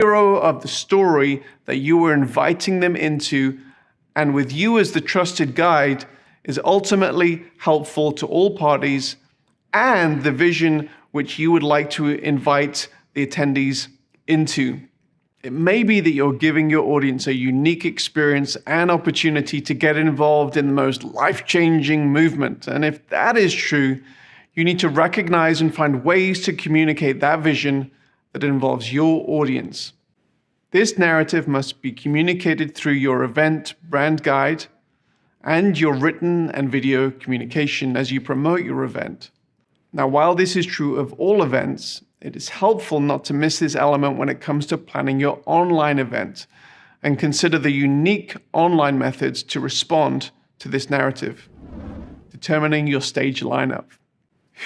hero of the story that you were inviting them into, and with you as the trusted guide, is ultimately helpful to all parties and the vision which you would like to invite the attendees into. It may be that you're giving your audience a unique experience and opportunity to get involved in the most life-changing movement. And if that is true, you need to recognize and find ways to communicate that vision that involves your audience. This narrative must be communicated through your event brand guide and your written and video communication as you promote your event. Now, while this is true of all events, it is helpful not to miss this element when it comes to planning your online event, and consider the unique online methods to respond to this narrative. Determining your stage lineup.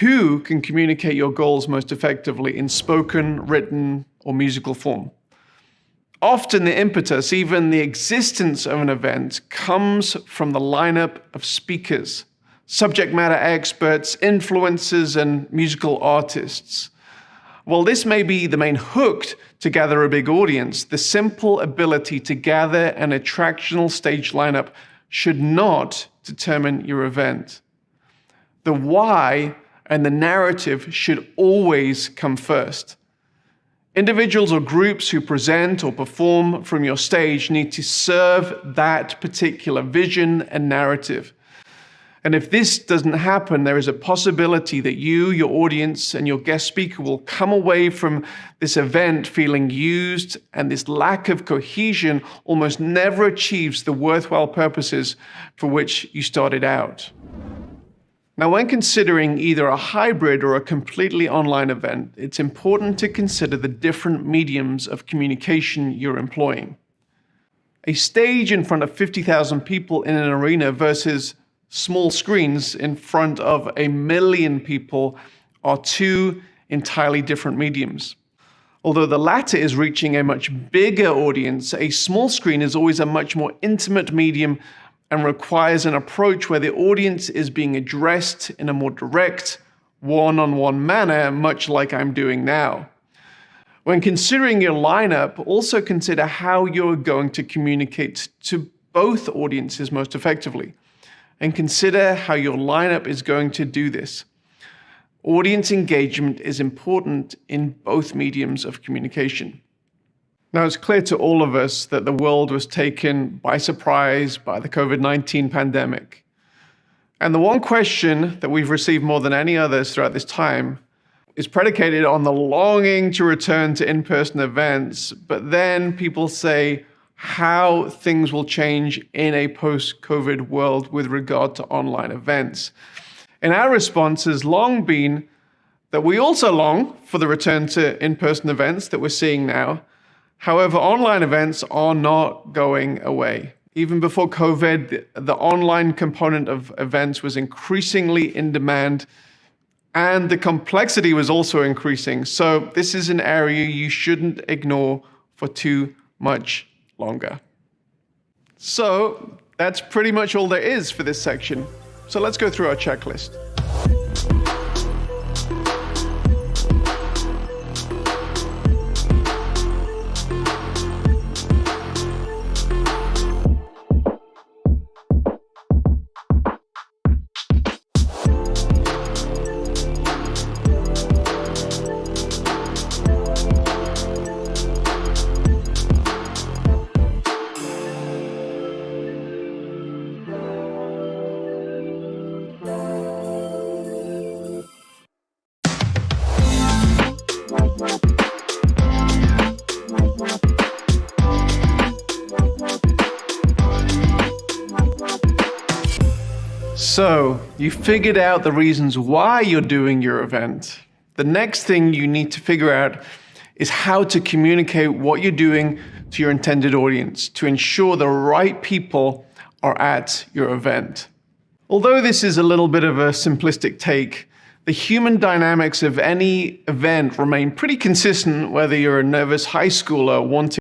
Who can communicate your goals most effectively in spoken, written, or musical form? Often the impetus, even the existence of an event, comes from the lineup of speakers, subject matter experts, influencers, and musical artists. While this may be the main hook to gather a big audience, the simple ability to gather an attractional stage lineup should not determine your event. The why and the narrative should always come first. Individuals or groups who present or perform from your stage need to serve that particular vision and narrative. And if this doesn't happen, there is a possibility that you, your audience, and your guest speaker will come away from this event feeling used, and this lack of cohesion almost never achieves the worthwhile purposes for which you started out. Now, when considering either a hybrid or a completely online event, it's important to consider the different mediums of communication you're employing. A stage in front of 50,000 people in an arena versus small screens in front of 1 million people are two entirely different mediums. Although the latter is reaching a much bigger audience, a small screen is always a much more intimate medium and requires an approach where the audience is being addressed in a more direct, one-on-one manner, much like I'm doing now. When considering your lineup, also consider how you're going to communicate to both audiences most effectively, and consider how your lineup is going to do this. Audience engagement is important in both mediums of communication. Now, it's clear to all of us that the world was taken by surprise by the COVID-19 pandemic. And the one question that we've received more than any others throughout this time is predicated on the longing to return to in-person events, but then people say how things will change in a post-COVID world with regard to online events. And our response has long been that we also long for the return to in-person events that we're seeing now. However, online events are not going away. Even before COVID, the online component of events was increasingly in demand, and the complexity was also increasing. So this is an area you shouldn't ignore for too much longer. So that's pretty much all there is for this section. So let's go through our checklist. So, you figured out the reasons why you're doing your event. The next thing you need to figure out is how to communicate what you're doing to your intended audience to ensure the right people are at your event. Although this is a little bit of a simplistic take, the human dynamics of any event remain pretty consistent whether you're a nervous high schooler wanting